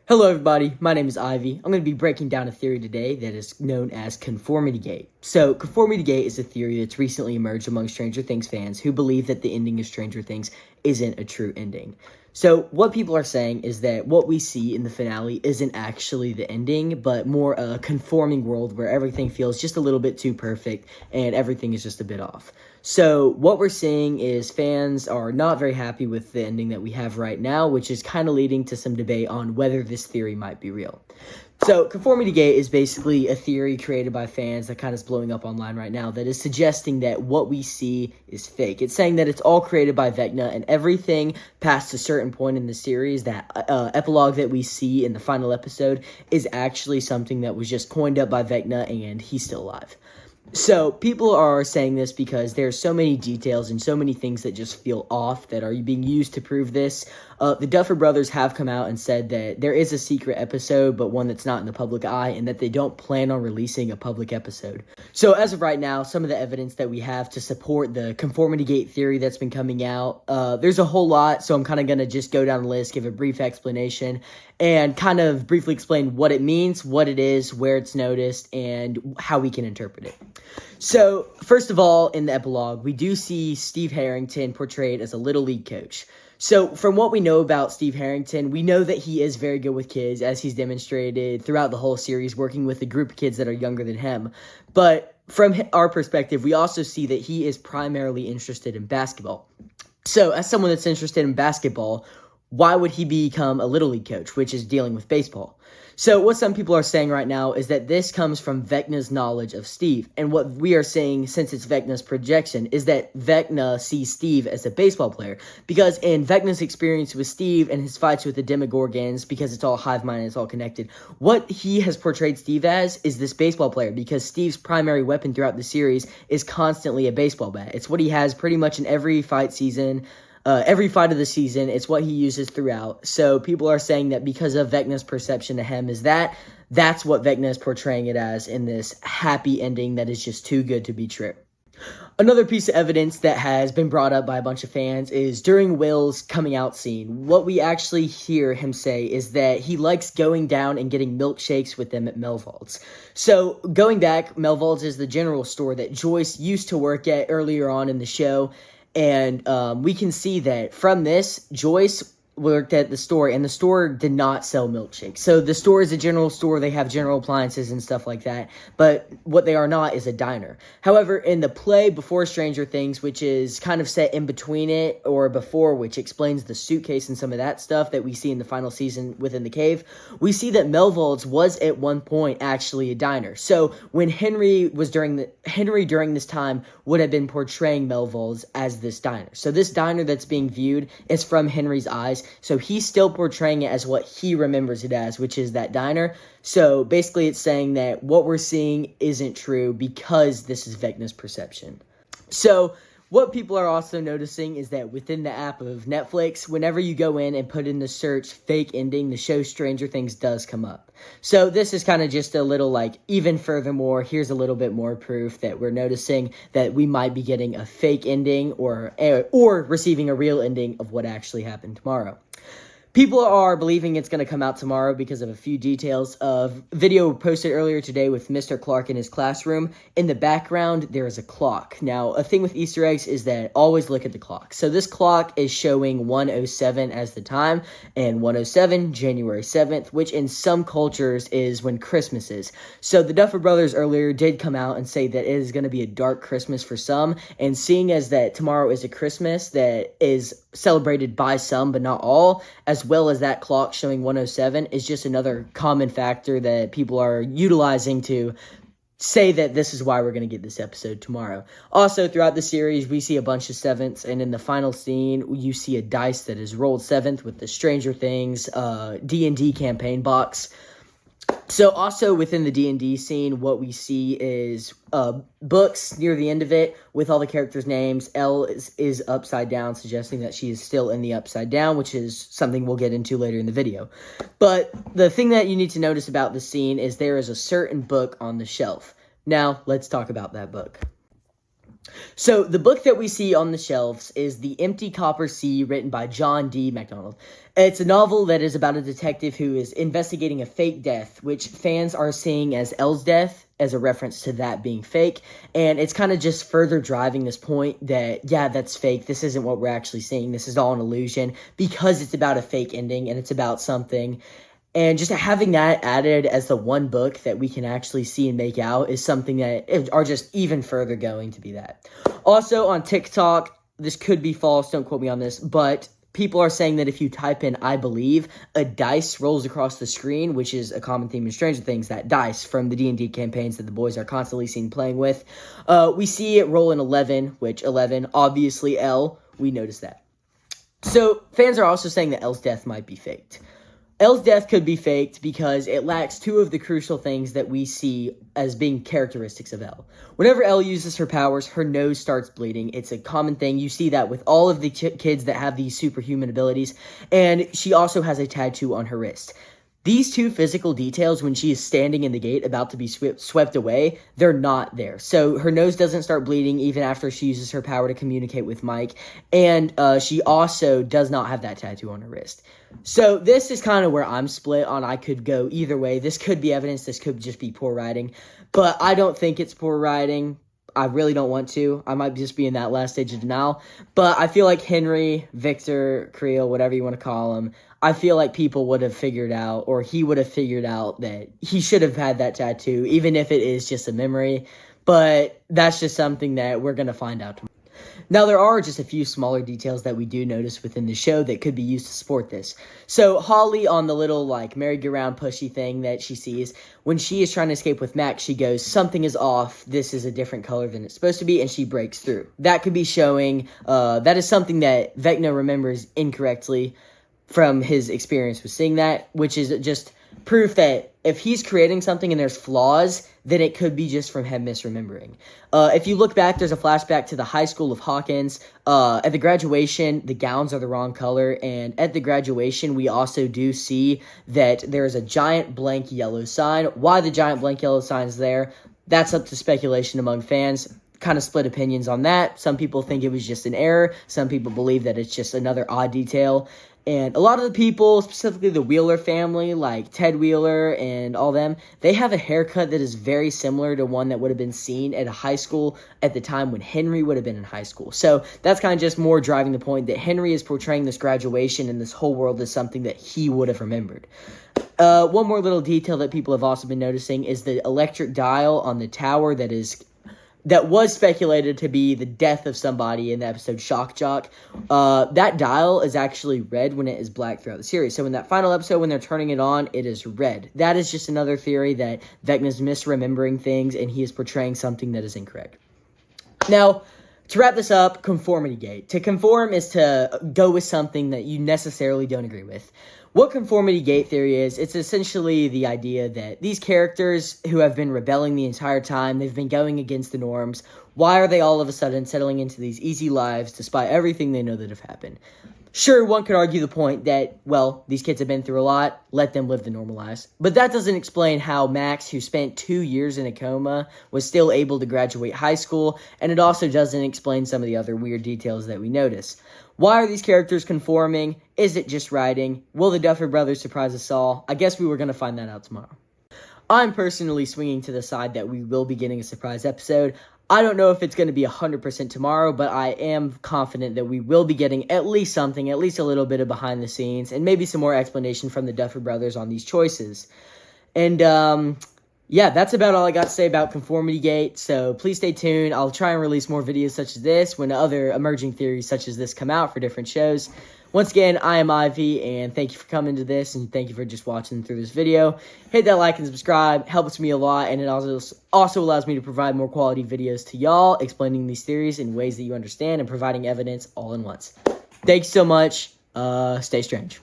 Hello everybody, my name is Ivy. I'm going to be breaking down a theory today that is known as Conformity Gate. So, Conformity Gate is a theory that's recently emerged among Stranger Things fans who believe that the ending of Stranger Things isn't a true ending. So, what people are saying is that what we see in the finale isn't actually the ending, but more a conforming world where everything feels just a little bit too perfect and everything is just a bit off. So, what we're seeing is fans are not very happy with the ending that we have right now, which is kind of leading to some debate on whether this theory might be real. So, Conformity Gate is basically a theory created by fans that kind of is blowing up online right now that is suggesting that what we see is fake. It's saying that it's all created by Vecna and everything past a certain point in the series, that epilogue that we see in the final episode, is actually something that was just coined up by Vecna and he's still alive. So, people are saying this because there's so many details and so many things that just feel off that are being used to prove this. The Duffer Brothers have come out and said that there is a secret episode, but one that's not in the public eye, and that they don't plan on releasing a public episode. So, as of right now, some of the evidence that we have to support the Conformity Gate theory that's been coming out, there's a whole lot, so I'm kind of going to just go down the list, give a brief explanation, and kind of briefly explain what it means, what it is, where it's noticed, and how we can interpret it. So, first of all, in the epilogue, we do see Steve Harrington portrayed as a Little League coach. So, from what we know about Steve Harrington, we know that he is very good with kids, as he's demonstrated throughout the whole series, working with a group of kids that are younger than him. But from our perspective, we also see that he is primarily interested in basketball. So, as someone that's interested in basketball, why would he become a Little League coach, which is dealing with baseball? So what some people are saying right now is that this comes from Vecna's knowledge of Steve. And what we are saying, since it's Vecna's projection, is that Vecna sees Steve as a baseball player. Because in Vecna's experience with Steve and his fights with the Demogorgons, because it's all hive mind and it's all connected, what he has portrayed Steve as is this baseball player. Because Steve's primary weapon throughout the series is constantly a baseball bat. It's what he has pretty much in every fight season. Every fight of the season, it's what he uses throughout. So people are saying that because of Vecna's perception to him is that's what Vecna is portraying it as in this happy ending that is just too good to be true. Another piece of evidence that has been brought up by a bunch of fans is during Will's coming out scene, what we actually hear him say is that he likes going down and getting milkshakes with them at Melvald's. So going back, Melvald's is the general store that Joyce used to work at earlier on in the show. And we can see that from this, Joyce worked at the store, and the store did not sell milkshakes. So the store is a general store. They have general appliances and stuff like that. But what they are not is a diner. However, in the play before Stranger Things, which is kind of set in between it or before, which explains the suitcase and some of that stuff that we see in the final season within the cave, we see that Melvald's was at one point actually a diner. So when Henry during this time would have been portraying Melvald's as this diner. So this diner that's being viewed is from Henry's eyes. So he's still portraying it as what he remembers it as, which is that diner. So basically it's saying that what we're seeing isn't true because this is Vecna's perception. So what people are also noticing is that within the app of Netflix, whenever you go in and put in the search fake ending, the show Stranger Things does come up. So this is kind of just a little even furthermore, here's a little bit more proof that we're noticing that we might be getting a fake ending or receiving a real ending of what actually happened tomorrow. People are believing it's going to come out tomorrow because of a few details of video posted earlier today with Mr. Clark in his classroom. In the background, there is a clock. Now, a thing with Easter eggs is that always look at the clock. So this clock is showing 1:07 as the time, and 1:07, January 7th, which in some cultures is when Christmas is. So the Duffer Brothers earlier did come out and say that it is going to be a dark Christmas for some, and seeing as that tomorrow is a Christmas that is celebrated by some but not all, as well as that clock showing 1:07 is just another common factor that people are utilizing to say that this is why we're going to get this episode tomorrow. Also, throughout the series, we see a bunch of sevenths, and in the final scene, you see a dice that is rolled seventh with the Stranger Things D&D campaign box. So also within the D&D scene, what we see is books near the end of it with all the characters' names. Elle is upside down, suggesting that she is still in the upside down, which is something we'll get into later in the video. But the thing that you need to notice about the scene is there is a certain book on the shelf. Now, let's talk about that book. So the book that we see on the shelves is The Empty Copper Sea, written by John D. MacDonald. It's a novel that is about a detective who is investigating a fake death, which fans are seeing as Elle's death, as a reference to that being fake. And it's kind of just further driving this point that, yeah, that's fake. This isn't what we're actually seeing. This is all an illusion, because it's about a fake ending and it's about something. And just having that added as the one book that we can actually see and make out is something that are just even further going to be that. Also on TikTok, this could be false, don't quote me on this, but people are saying that if you type in "I believe," a dice rolls across the screen, which is a common theme in Stranger Things, that dice from the D&D campaigns that the boys are constantly seen playing with. We see it roll in 11, which 11, obviously Elle, we noticed that. So fans are also saying that Elle's death might be faked. Elle's death could be faked because it lacks two of the crucial things that we see as being characteristics of Elle. Whenever Elle uses her powers, her nose starts bleeding. It's a common thing. You see that with all of the kids that have these superhuman abilities. And she also has a tattoo on her wrist. These two physical details, when she is standing in the gate about to be swept away, they're not there. So her nose doesn't start bleeding even after she uses her power to communicate with Mike. And she also does not have that tattoo on her wrist. So this is kind of where I'm split on. I could go either way. This could be evidence. This could just be poor writing. But I don't think it's poor writing. I really don't want to. I might just be in that last stage of denial. But I feel like Henry, Victor, Creel, whatever you want to call him, I feel like people would have figured out, or he would have figured out, that he should have had that tattoo, even if it is just a memory. But that's just something that we're going to find out tomorrow. Now, there are just a few smaller details that we do notice within the show that could be used to support this. So, Holly, on the little, merry-go-round pushy thing that she sees, when she is trying to escape with Max, she goes, "Something is off, this is a different color than it's supposed to be," and she breaks through. That could be showing, that is something that Vecna remembers incorrectly from his experience with seeing that, which is just proof that if he's creating something and there's flaws, then it could be just from him misremembering. If you look back, there's a flashback to the high school of Hawkins. At the graduation, the gowns are the wrong color, and at the graduation, we also do see that there is a giant blank yellow sign. Why the giant blank yellow sign is there, that's up to speculation among fans. Kind of split opinions on that. Some people think it was just an error. Some people believe that it's just another odd detail. And a lot of the people, specifically the Wheeler family, like Ted Wheeler and all them, they have a haircut that is very similar to one that would have been seen at a high school at the time when Henry would have been in high school. So that's kind of just more driving the point that Henry is portraying this graduation and this whole world as something that he would have remembered. One more little detail that people have also been noticing is the electric dial on the tower that was speculated to be the death of somebody in the episode Shock Jock. That dial is actually red when it is black throughout the series. So in that final episode, when they're turning it on, it is red. That is just another theory that Vecna's misremembering things and he is portraying something that is incorrect. Now, to wrap this up, conformity gate. To conform is to go with something that you necessarily don't agree with. What conformity gate theory is, it's essentially the idea that these characters who have been rebelling the entire time, they've been going against the norms, why are they all of a sudden settling into these easy lives despite everything they know that have happened? Sure, one could argue the point that, well, these kids have been through a lot, let them live the normal lives. But that doesn't explain how Max, who spent 2 years in a coma, was still able to graduate high school, and it also doesn't explain some of the other weird details that we notice. Why are these characters conforming? Is it just writing? Will the Duffer Brothers surprise us all? I guess we were going to find that out tomorrow. I'm personally swinging to the side that we will be getting a surprise episode. I don't know if it's going to be 100% tomorrow, but I am confident that we will be getting at least something, at least a little bit of behind the scenes, and maybe some more explanation from the Duffer Brothers on these choices. And, yeah, that's about all I got to say about Conformity Gate, so please stay tuned. I'll try and release more videos such as this when other emerging theories such as this come out for different shows. Once again, I am Ivy, and thank you for coming to this, and thank you for just watching through this video. Hit that like and subscribe, helps me a lot, and it also allows me to provide more quality videos to y'all, explaining these theories in ways that you understand and providing evidence all in once. Thanks so much. Stay strange.